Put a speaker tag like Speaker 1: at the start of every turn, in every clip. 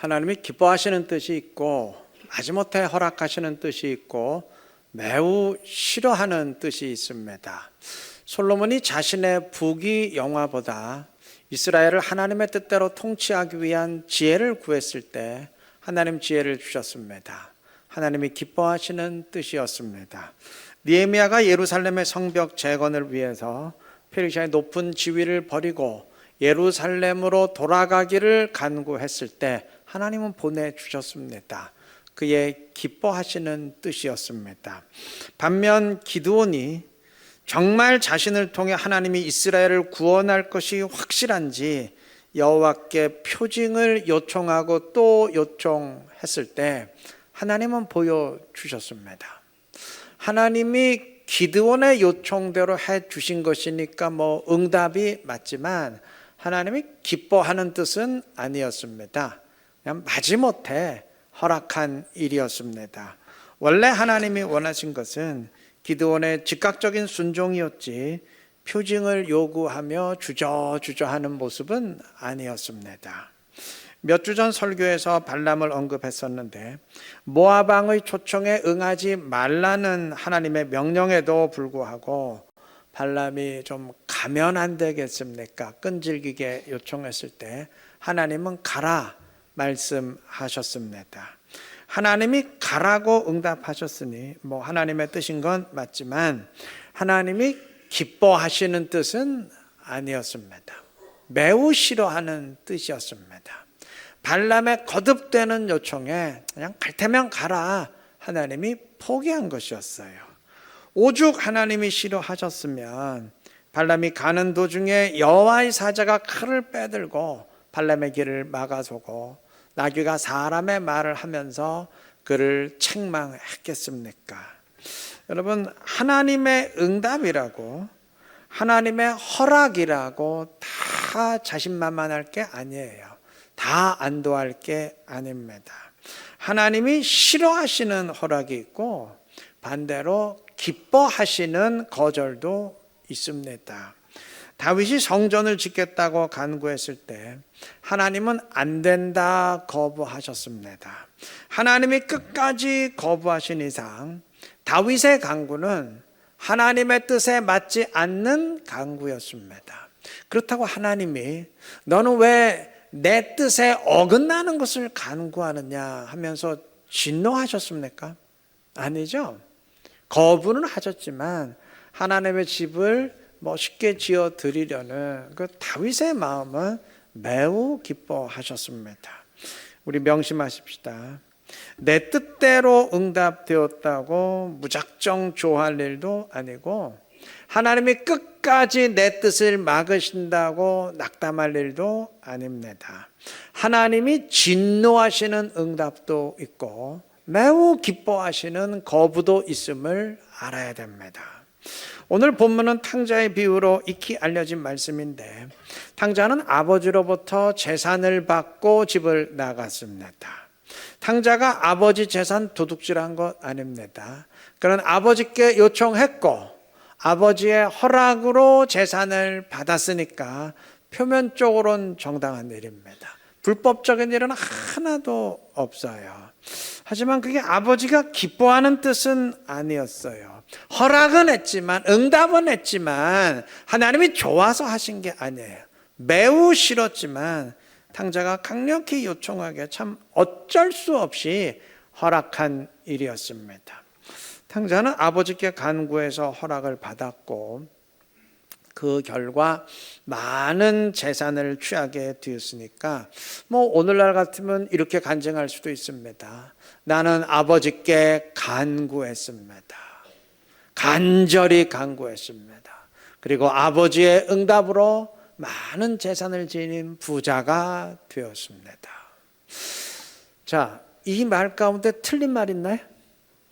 Speaker 1: 하나님이 기뻐하시는 뜻이 있고 마지못해 허락하시는 뜻이 있고 매우 싫어하는 뜻이 있습니다. 솔로몬이 자신의 부귀 영화보다 이스라엘을 하나님의 뜻대로 통치하기 위한 지혜를 구했을 때 하나님 지혜를 주셨습니다. 하나님이 기뻐하시는 뜻이었습니다. 느헤미야가 예루살렘의 성벽 재건을 위해서 페르시아의 높은 지위를 버리고 예루살렘으로 돌아가기를 간구했을 때 하나님은 보내주셨습니다. 그의 기뻐하시는 뜻이었습니다. 반면 기드온이 정말 자신을 통해 하나님이 이스라엘을 구원할 것이 확실한지 여호와께 표징을 요청하고 또 요청했을 때 하나님은 보여주셨습니다. 하나님이 기드온의 요청대로 해 주신 것이니까 응답이 맞지만 하나님이 기뻐하는 뜻은 아니었습니다. 그냥 마지못해 허락한 일이었습니다. 원래 하나님이 원하신 것은 기드온의 즉각적인 순종이었지 표징을 요구하며 주저하는 모습은 아니었습니다. 몇 주 전 설교에서 발람을 언급했었는데 모압 왕의 초청에 응하지 말라는 하나님의 명령에도 불구하고 발람이 좀 가면 안 되겠습니까? 끈질기게 요청했을 때 하나님은 가라 말씀하셨습니다. 하나님이 가라고 응답하셨으니 하나님의 뜻인 건 맞지만 하나님이 기뻐하시는 뜻은 아니었습니다. 매우 싫어하는 뜻이었습니다. 발람의 거듭되는 요청에 그냥 갈 테면 가라 하나님이 포기한 것이었어요. 오죽 하나님이 싫어하셨으면 발람이 가는 도중에 여호와의 사자가 칼을 빼들고 발람의 길을 막아서고 나귀가 사람의 말을 하면서 그를 책망했겠습니까? 여러분, 하나님의 응답이라고 하나님의 허락이라고 다 자신만만할 게 아니에요. 다 안도할 게 아닙니다. 하나님이 싫어하시는 허락이 있고 반대로 기뻐하시는 거절도 있습니다. 다윗이 성전을 짓겠다고 간구했을 때 하나님은 안 된다 거부하셨습니다. 하나님이 끝까지 거부하신 이상 다윗의 간구는 하나님의 뜻에 맞지 않는 간구였습니다. 그렇다고 하나님이 너는 왜 내 뜻에 어긋나는 것을 간구하느냐 하면서 진노하셨습니까? 아니죠. 거부는 하셨지만 하나님의 집을 쉽게 지어 드리려는 그 다윗의 마음은 매우 기뻐하셨습니다. 우리 명심하십시다. 내 뜻대로 응답되었다고 무작정 좋아할 일도 아니고 하나님이 끝까지 내 뜻을 막으신다고 낙담할 일도 아닙니다. 하나님이 진노하시는 응답도 있고 매우 기뻐하시는 거부도 있음을 알아야 됩니다. 오늘 본문은 탕자의 비유로 익히 알려진 말씀인데 탕자는 아버지로부터 재산을 받고 집을 나갔습니다. 탕자가 아버지 재산 도둑질한 것 아닙니다. 그는 아버지께 요청했고 아버지의 허락으로 재산을 받았으니까 표면적으로는 정당한 일입니다. 불법적인 일은 하나도 없어요. 하지만 그게 아버지가 기뻐하는 뜻은 아니었어요. 허락은 했지만 응답은 했지만 하나님이 좋아서 하신 게 아니에요. 매우 싫었지만 탕자가 강력히 요청하기에 참 어쩔 수 없이 허락한 일이었습니다. 탕자는 아버지께 간구해서 허락을 받았고 그 결과 많은 재산을 취하게 되었으니까 오늘날 같으면 이렇게 간증할 수도 있습니다. 나는 아버지께 간구했습니다. 간절히 간구했습니다. 그리고 아버지의 응답으로 많은 재산을 지닌 부자가 되었습니다. 자, 이 말 가운데 틀린 말 있나요?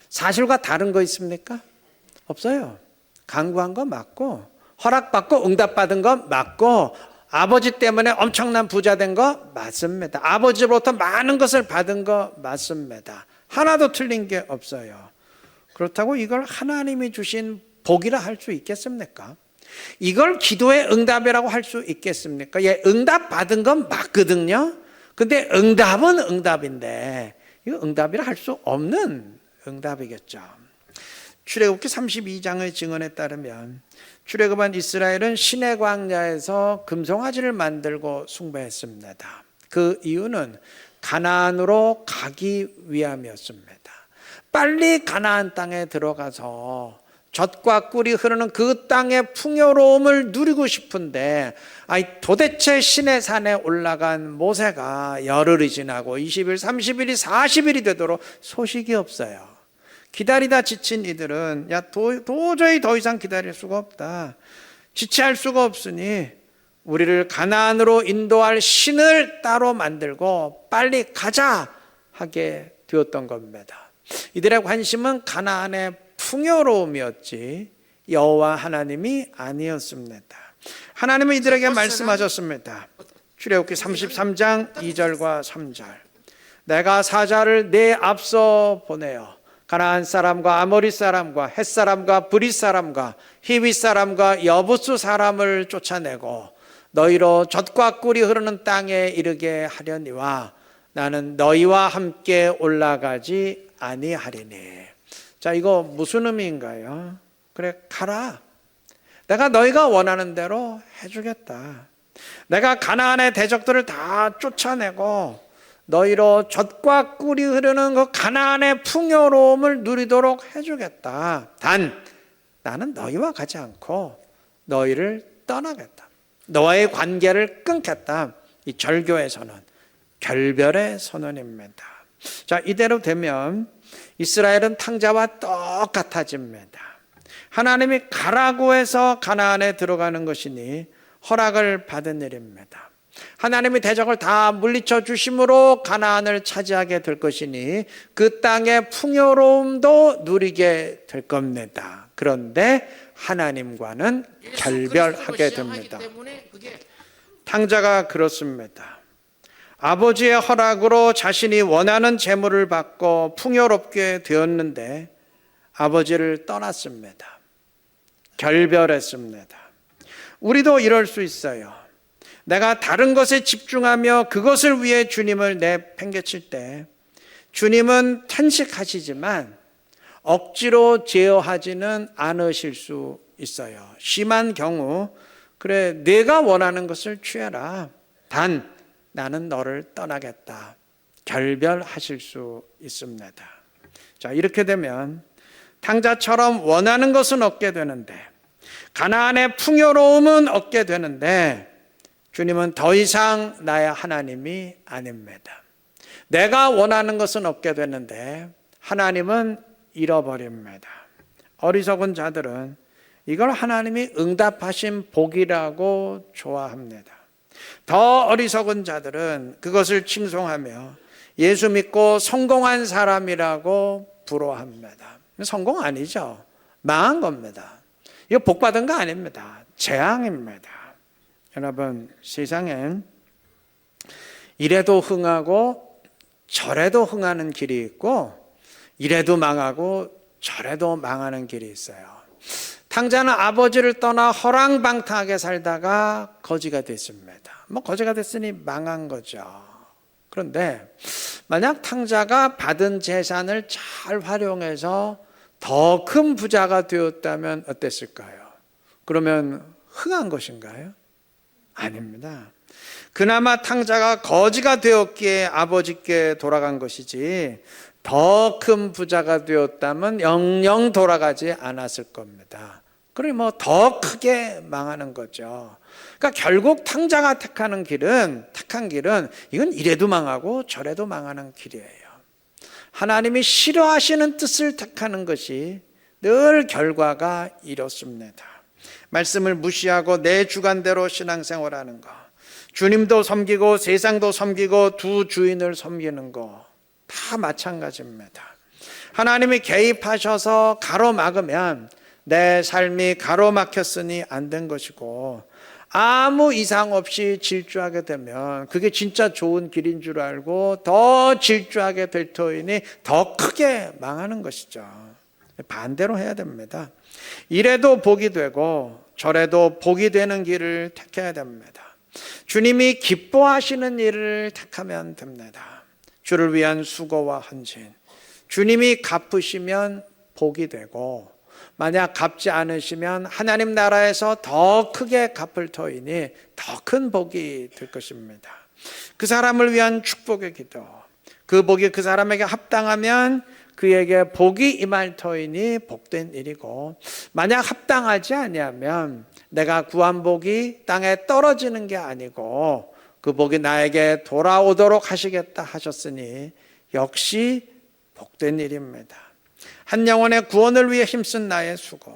Speaker 1: 사실과 다른 거 있습니까? 없어요. 간구한 거 맞고 허락받고 응답받은 거 맞고 아버지 때문에 엄청난 부자 된 거 맞습니다. 아버지로부터 많은 것을 받은 거 맞습니다. 하나도 틀린 게 없어요. 그렇다고 이걸 하나님이 주신 복이라 할 수 있겠습니까? 이걸 기도의 응답이라고 할 수 있겠습니까? 예, 응답받은 건 맞거든요. 근데 응답은 응답인데 이거 응답이라 할 수 없는 응답이겠죠. 출애굽기 32장의 증언에 따르면 출애굽한 이스라엘은 시내 광야에서 금송아지를 만들고 숭배했습니다. 그 이유는 가나안으로 가기 위함이었습니다. 빨리 가나안 땅에 들어가서 젖과 꿀이 흐르는 그 땅의 풍요로움을 누리고 싶은데 도대체 시내산에 올라간 모세가 열흘이 지나고 20일, 30일이, 40일이 되도록 소식이 없어요. 기다리다 지친 이들은 도저히 더 이상 기다릴 수가 없다. 지체할 수가 없으니 우리를 가나안으로 인도할 신을 따로 만들고 빨리 가자 하게 되었던 겁니다. 이들의 관심은 가나안의 풍요로움이었지 여호와 하나님이 아니었습니다. 하나님은 이들에게 말씀하셨습니다. 출애굽기 33장 2절과 3절. 내가 사자를 내 앞서 보내어 가나안 사람과 아모리 사람과 헷 사람과 브릿 사람과 히윗 사람과 여부스 사람을 쫓아내고 너희로 젖과 꿀이 흐르는 땅에 이르게 하려니와 나는 너희와 함께 올라가지 아니하리니. 자, 이거 무슨 의미인가요? 그래, 가라. 내가 너희가 원하는 대로 해주겠다. 내가 가나안의 대적들을 다 쫓아내고 너희로 젖과 꿀이 흐르는 그 가나안의 풍요로움을 누리도록 해주겠다. 단 나는 너희와 가지 않고 너희를 떠나겠다. 너와의 관계를 끊겠다. 이 절교의 선언, 결별의 선언입니다. 자, 이대로 되면 이스라엘은 탕자와 똑같아집니다. 하나님이 가라고 해서 가나안에 들어가는 것이니 허락을 받은 일입니다. 하나님이 대적을 다 물리쳐 주심으로 가나안을 차지하게 될 것이니 그 땅의 풍요로움도 누리게 될 겁니다. 그런데 하나님과는 결별하게 됩니다. 탕자가 그렇습니다. 아버지의 허락으로 자신이 원하는 재물을 받고 풍요롭게 되었는데 아버지를 떠났습니다. 결별했습니다. 우리도 이럴 수 있어요. 내가 다른 것에 집중하며 그것을 위해 주님을 내팽개칠 때 주님은 탄식하시지만 억지로 제어하지는 않으실 수 있어요. 심한 경우 그래 내가 원하는 것을 취해라. 단 나는 너를 떠나겠다. 결별하실 수 있습니다. 자, 이렇게 되면 탕자처럼 원하는 것은 얻게 되는데 가나안의 풍요로움은 얻게 되는데 주님은 더 이상 나의 하나님이 아닙니다. 내가 원하는 것은 얻게 되는데 하나님은 잃어버립니다. 어리석은 자들은 이걸 하나님이 응답하신 복이라고 좋아합니다. 더 어리석은 자들은 그것을 칭송하며 예수 믿고 성공한 사람이라고 부러워합니다. 성공 아니죠. 망한 겁니다. 이거 복 받은 거 아닙니다. 재앙입니다. 여러분, 세상엔 이래도 흥하고 저래도 흥하는 길이 있고 이래도 망하고 저래도 망하는 길이 있어요. 탕자는 아버지를 떠나 허랑방탕하게 살다가 거지가 됐습니다. 거지가 됐으니 망한 거죠. 그런데 만약 탕자가 받은 재산을 잘 활용해서 더 큰 부자가 되었다면 어땠을까요? 그러면 흥한 것인가요? 아닙니다. 그나마 탕자가 거지가 되었기에 아버지께 돌아간 것이지 더 큰 부자가 되었다면 영영 돌아가지 않았을 겁니다. 그러니 더 크게 망하는 거죠. 그러니까 결국 탕자가 택한 길은 이건 이래도 망하고 저래도 망하는 길이에요. 하나님이 싫어하시는 뜻을 택하는 것이 늘 결과가 이렇습니다. 말씀을 무시하고 내 주관대로 신앙생활하는 거, 주님도 섬기고 세상도 섬기고 두 주인을 섬기는 거 다 마찬가지입니다. 하나님이 개입하셔서 가로막으면 내 삶이 가로막혔으니 안 된 것이고 아무 이상 없이 질주하게 되면 그게 진짜 좋은 길인 줄 알고 더 질주하게 될 터이니 더 크게 망하는 것이죠. 반대로 해야 됩니다. 이래도 복이 되고 저래도 복이 되는 길을 택해야 됩니다. 주님이 기뻐하시는 일을 택하면 됩니다. 주를 위한 수고와 헌신. 주님이 갚으시면 복이 되고, 만약 갚지 않으시면 하나님 나라에서 더 크게 갚을 터이니 더 큰 복이 될 것입니다. 그 사람을 위한 축복의 기도, 그 복이 그 사람에게 합당하면 그에게 복이 임할 터이니 복된 일이고, 만약 합당하지 아니하면 내가 구한 복이 땅에 떨어지는 게 아니고 그 복이 나에게 돌아오도록 하시겠다 하셨으니 역시 복된 일입니다. 한 영혼의 구원을 위해 힘쓴 나의 수고,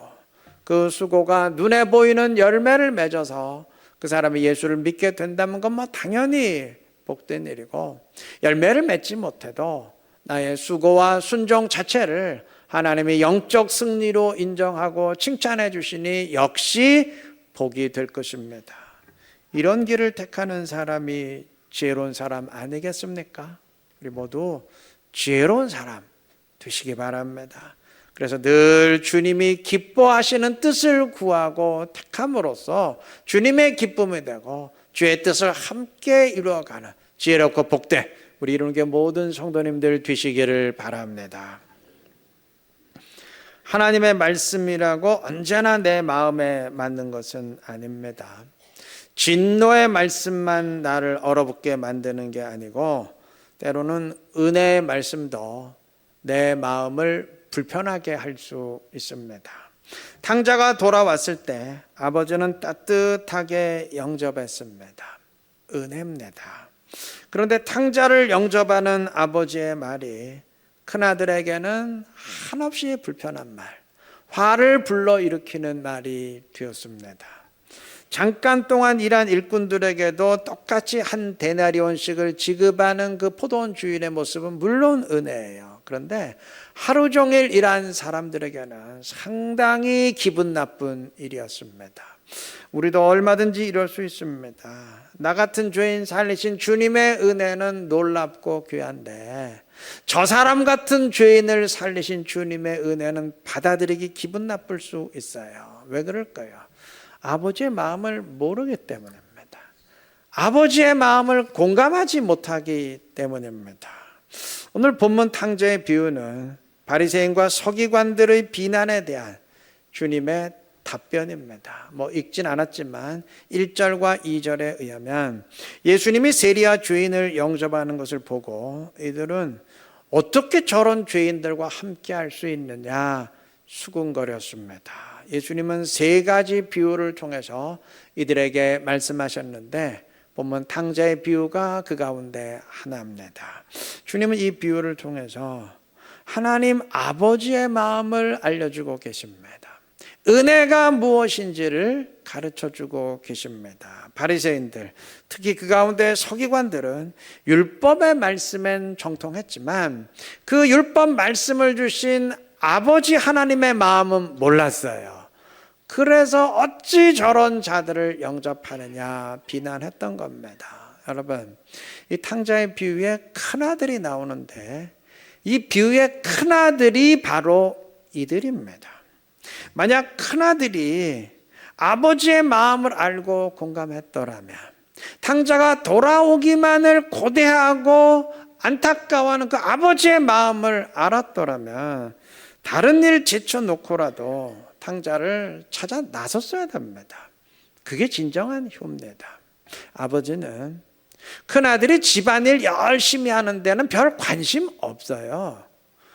Speaker 1: 그 수고가 눈에 보이는 열매를 맺어서 그 사람이 예수를 믿게 된다는 건 뭐 당연히 복된 일이고, 열매를 맺지 못해도 나의 수고와 순종 자체를 하나님이 영적 승리로 인정하고 칭찬해 주시니 역시 복이 될 것입니다. 이런 길을 택하는 사람이 지혜로운 사람 아니겠습니까? 우리 모두 지혜로운 사람 되시기 바랍니다. 그래서 늘 주님이 기뻐하시는 뜻을 구하고 택함으로써 주님의 기쁨이 되고 주의 뜻을 함께 이루어가는 지혜롭고 복된 우리 이룬교 모든 성도님들 되시기를 바랍니다. 하나님의 말씀이라고 언제나 내 마음에 맞는 것은 아닙니다. 진노의 말씀만 나를 얼어붙게 만드는 게 아니고 때로는 은혜의 말씀도 내 마음을 불편하게 할 수 있습니다. 탕자가 돌아왔을 때 아버지는 따뜻하게 영접했습니다. 은혜입니다. 그런데 탕자를 영접하는 아버지의 말이 큰아들에게는 한없이 불편한 말, 화를 불러일으키는 말이 되었습니다. 잠깐 동안 일한 일꾼들에게도 똑같이 한 데나리온씩을 지급하는 그 포도원 주인의 모습은 물론 은혜예요. 그런데 하루 종일 일한 사람들에게는 상당히 기분 나쁜 일이었습니다. 우리도 얼마든지 이럴 수 있습니다. 나 같은 죄인 살리신 주님의 은혜는 놀랍고 귀한데 저 사람 같은 죄인을 살리신 주님의 은혜는 받아들이기 기분 나쁠 수 있어요. 왜 그럴까요? 아버지의 마음을 모르기 때문입니다. 아버지의 마음을 공감하지 못하기 때문입니다. 오늘 본문 탕자의 비유는 바리새인과 서기관들의 비난에 대한 주님의 답변입니다. 읽진 않았지만 1절과 2절에 의하면 예수님이 세리와 죄인을 영접하는 것을 보고 이들은 어떻게 저런 죄인들과 함께 할 수 있느냐 수군거렸습니다. 예수님은 세 가지 비유를 통해서 이들에게 말씀하셨는데 보면 탕자의 비유가 그 가운데 하나입니다. 주님은 이 비유를 통해서 하나님 아버지의 마음을 알려주고 계십니다. 은혜가 무엇인지를 가르쳐주고 계십니다. 바리새인들, 특히 그 가운데 서기관들은 율법의 말씀엔 정통했지만 그 율법 말씀을 주신 아버지 하나님의 마음은 몰랐어요. 그래서 어찌 저런 자들을 영접하느냐 비난했던 겁니다. 여러분, 이 탕자의 비유에 큰아들이 나오는데 이 비유의 큰아들이 바로 이들입니다. 만약 큰아들이 아버지의 마음을 알고 공감했더라면 탕자가 돌아오기만을 고대하고 안타까워하는 그 아버지의 마음을 알았더라면 다른 일 제쳐놓고라도 탕자를 찾아 나섰어야 됩니다. 그게 진정한 효입니다. 아버지는 큰아들이 집안일 열심히 하는 데는 별 관심 없어요.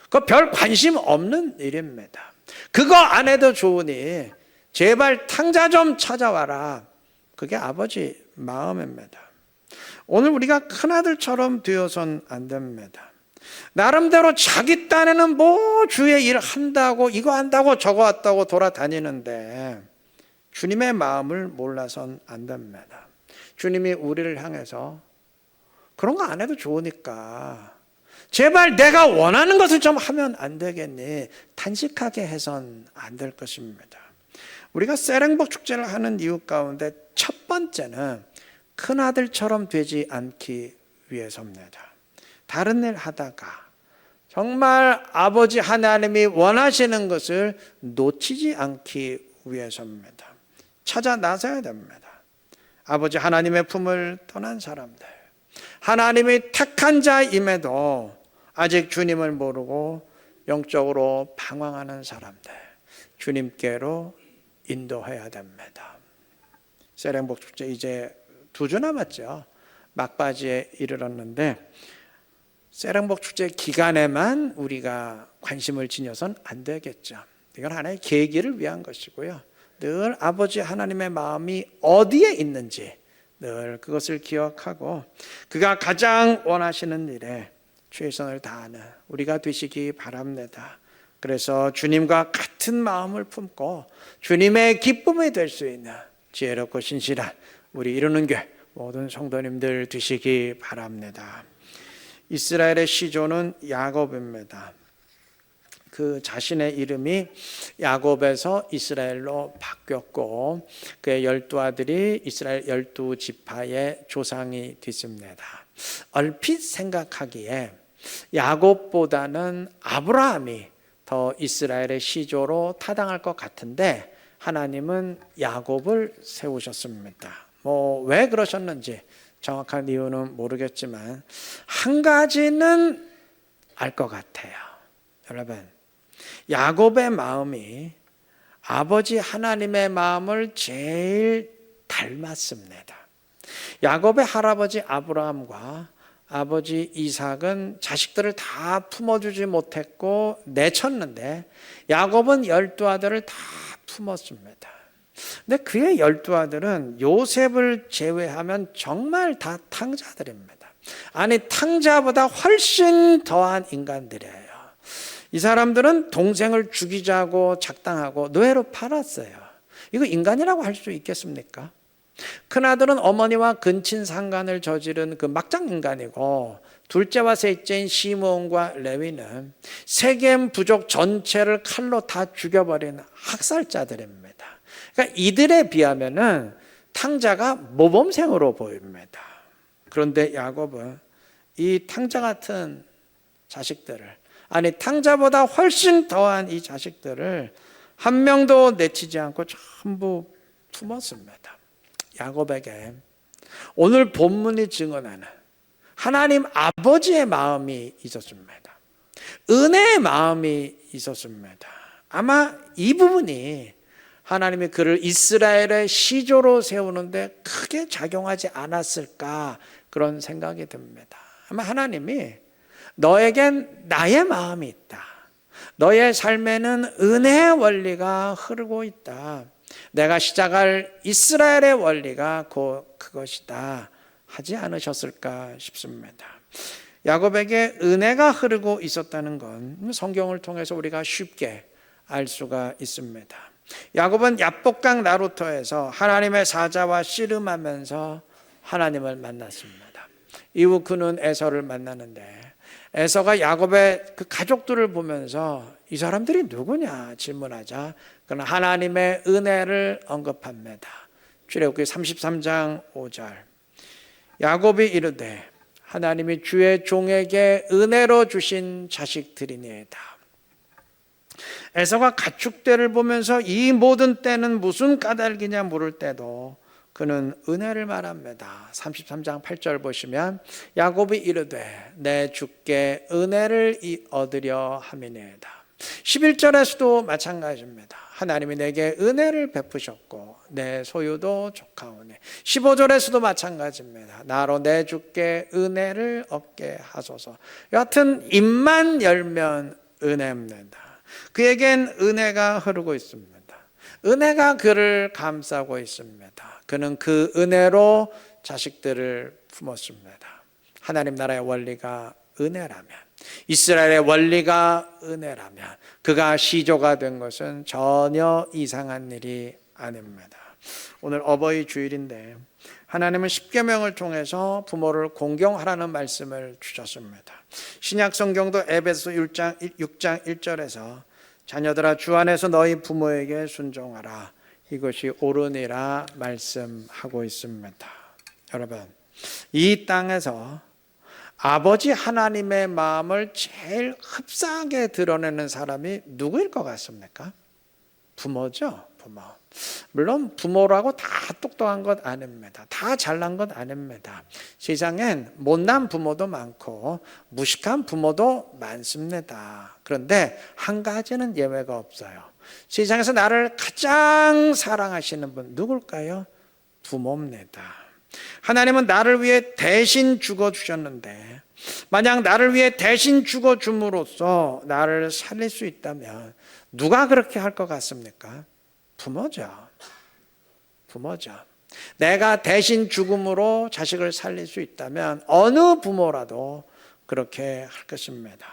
Speaker 1: 그 별 관심 없는 일입니다. 그거 안 해도 좋으니 제발 탕자 좀 찾아와라. 그게 아버지 마음입니다. 오늘 우리가 큰아들처럼 되어선 안 됩니다. 나름대로 자기 딴에는 주의 일 한다고 이거 한다고 저거 한다고 돌아다니는데 주님의 마음을 몰라선 안 됩니다. 주님이 우리를 향해서 그런 거 안 해도 좋으니까 제발 내가 원하는 것을 좀 하면 안 되겠니? 단식하게 해선 안 될 것입니다. 우리가 세렝복 축제를 하는 이유 가운데 첫 번째는 큰아들처럼 되지 않기 위해서입니다. 다른 일 하다가 정말 아버지 하나님이 원하시는 것을 놓치지 않기 위해서입니다. 찾아 나서야 됩니다. 아버지 하나님의 품을 떠난 사람들, 하나님이 택한 자임에도 아직 주님을 모르고 영적으로 방황하는 사람들, 주님께로 인도해야 됩니다. 세령복 축제 이제 2주 남았죠. 막바지에 이르렀는데 세령복 축제 기간에만 우리가 관심을 지녀선 안 되겠죠. 이건 하나의 계기를 위한 것이고요. 늘 아버지 하나님의 마음이 어디에 있는지 늘 그것을 기억하고 그가 가장 원하시는 일에 최선을 다하는 우리가 되시기 바랍니다. 그래서 주님과 같은 마음을 품고 주님의 기쁨이 될 수 있는 지혜롭고 신실한 우리 이루는 교회 모든 성도님들 되시기 바랍니다. 이스라엘의 시조는 야곱입니다. 그 자신의 이름이 야곱에서 이스라엘로 바뀌었고 그의 12아들이 이스라엘 12지파의 조상이 됐습니다. 얼핏 생각하기에 야곱보다는 아브라함이 더 이스라엘의 시조로 타당할 것 같은데 하나님은 야곱을 세우셨습니다. 왜 그러셨는지 정확한 이유는 모르겠지만 한 가지는 알 것 같아요. 여러분, 야곱의 마음이 아버지 하나님의 마음을 제일 닮았습니다. 야곱의 할아버지 아브라함과 아버지 이삭은 자식들을 다 품어주지 못했고 내쳤는데 야곱은 12아들을 다 품었습니다. 근데 그의 12아들은 요셉을 제외하면 정말 다 탕자들입니다. 아니 탕자보다 훨씬 더한 인간들이에요. 이 사람들은 동생을 죽이자고 작당하고 노예로 팔았어요. 이거 인간이라고 할 수 있겠습니까? 큰아들은 어머니와 근친상간을 저지른 그 막장인간이고 둘째와 셋째인 시므온과 레위는 세겜 부족 전체를 칼로 다 죽여버린 학살자들입니다. 그러니까 이들에 비하면은 탕자가 모범생으로 보입니다. 그런데 야곱은 이 탕자 같은 자식들을, 아니 탕자보다 훨씬 더한 이 자식들을 한 명도 내치지 않고 전부 품었습니다. 야곱에게 오늘 본문이 증언하는 하나님 아버지의 마음이 있었습니다. 은혜의 마음이 있었습니다. 아마 이 부분이 하나님이 그를 이스라엘의 시조로 세우는데 크게 작용하지 않았을까 그런 생각이 듭니다. 아마 하나님이 너에겐 나의 마음이 있다. 너의 삶에는 은혜의 원리가 흐르고 있다. 내가 시작할 이스라엘의 원리가 곧 그것이다 하지 않으셨을까 싶습니다. 야곱에게 은혜가 흐르고 있었다는 건 성경을 통해서 우리가 쉽게 알 수가 있습니다. 야곱은 야복강 나루터에서 하나님의 사자와 씨름하면서 하나님을 만났습니다. 이후 그는 에서를 만나는데 에서가 야곱의 그 가족들을 보면서 이 사람들이 누구냐 질문하자 그는 하나님의 은혜를 언급합니다. 출애굽기 33장 5절 야곱이 이르되 하나님이 주의 종에게 은혜로 주신 자식들이니이다. 에서가 가축대를 보면서 이 모든 때는 무슨 까닭이냐 물을 때도 그는 은혜를 말합니다. 33장 8절 보시면 야곱이 이르되 내 주께 은혜를 얻으려 함이니이다. 11절에서도 마찬가지입니다. 하나님이 내게 은혜를 베푸셨고 내 소유도 족하오니. 15절에서도 마찬가지입니다. 나로 내 주께 은혜를 얻게 하소서. 여하튼 입만 열면 은혜입니다. 그에겐 은혜가 흐르고 있습니다. 은혜가 그를 감싸고 있습니다. 그는 그 은혜로 자식들을 품었습니다. 하나님 나라의 원리가 은혜라면, 이스라엘의 원리가 은혜라면 그가 시조가 된 것은 전혀 이상한 일이 아닙니다. 오늘 어버이 주일인데 하나님은 십계명을 통해서 부모를 공경하라는 말씀을 주셨습니다. 신약 성경도 에베소 6장 1절에서 자녀들아 주 안에서 너희 부모에게 순종하라 이것이 옳으니라 말씀하고 있습니다. 여러분, 이 땅에서 아버지 하나님의 마음을 제일 흡사하게 드러내는 사람이 누구일 것 같습니까? 부모죠, 부모. 물론 부모라고 다 똑똑한 것 아닙니다. 다 잘난 것 아닙니다. 세상엔 못난 부모도 많고 무식한 부모도 많습니다. 그런데 한 가지는 예외가 없어요. 세상에서 나를 가장 사랑하시는 분 누굴까요? 부모입니다. 하나님은 나를 위해 대신 죽어주셨는데 만약 나를 위해 대신 죽어줌으로써 나를 살릴 수 있다면 누가 그렇게 할 것 같습니까? 부모죠. 부모죠. 내가 대신 죽음으로 자식을 살릴 수 있다면 어느 부모라도 그렇게 할 것입니다.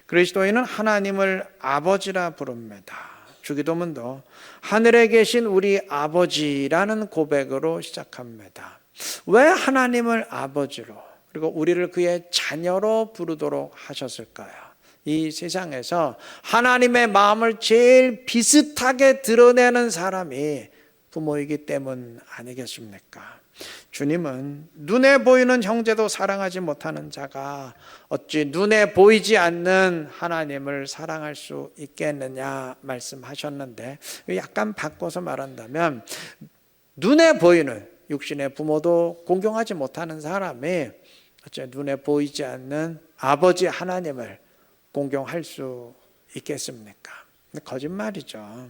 Speaker 1: 그리스도인은 하나님을 아버지라 부릅니다. 주기도문도 하늘에 계신 우리 아버지라는 고백으로 시작합니다. 왜 하나님을 아버지로 그리고 우리를 그의 자녀로 부르도록 하셨을까요? 이 세상에서 하나님의 마음을 제일 비슷하게 드러내는 사람이 부모이기 때문 아니겠습니까? 주님은 눈에 보이는 형제도 사랑하지 못하는 자가 어찌 눈에 보이지 않는 하나님을 사랑할 수 있겠느냐 말씀하셨는데 약간 바꿔서 말한다면 눈에 보이는 육신의 부모도 공경하지 못하는 사람이 어찌 눈에 보이지 않는 아버지 하나님을 공경할 수 있겠습니까? 거짓말이죠.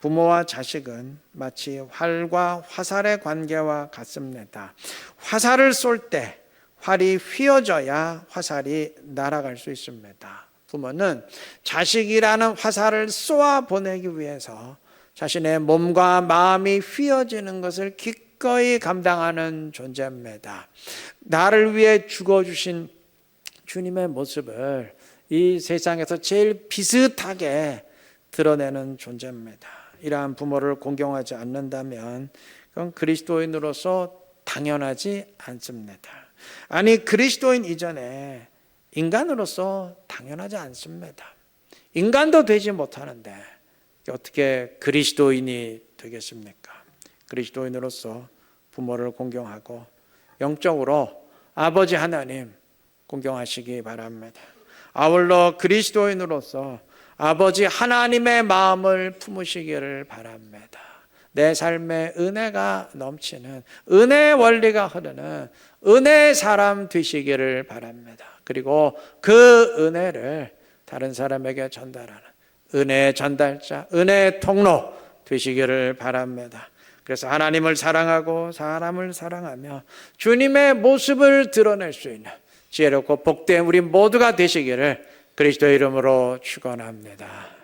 Speaker 1: 부모와 자식은 마치 활과 화살의 관계와 같습니다. 화살을 쏠 때 활이 휘어져야 화살이 날아갈 수 있습니다. 부모는 자식이라는 화살을 쏘아 보내기 위해서 자신의 몸과 마음이 휘어지는 것을 기꺼이 감당하는 존재입니다. 나를 위해 죽어주신 주님의 모습을 이 세상에서 제일 비슷하게 드러내는 존재입니다. 이러한 부모를 공경하지 않는다면 그건 그리스도인으로서 당연하지 않습니다. 아니 그리스도인 이전에 인간으로서 당연하지 않습니다. 인간도 되지 못하는데 어떻게 그리스도인이 되겠습니까? 그리스도인으로서 부모를 공경하고 영적으로 아버지 하나님 공경하시기 바랍니다. 아울러 그리스도인으로서 아버지 하나님의 마음을 품으시기를 바랍니다. 내 삶에 은혜가 넘치는 은혜의 원리가 흐르는 은혜의 사람 되시기를 바랍니다. 그리고 그 은혜를 다른 사람에게 전달하는 은혜의 전달자, 은혜의 통로 되시기를 바랍니다. 그래서 하나님을 사랑하고 사람을 사랑하며 주님의 모습을 드러낼 수 있는 지혜롭고 복된 우리 모두가 되시기를 그리스도의 이름으로 축원합니다.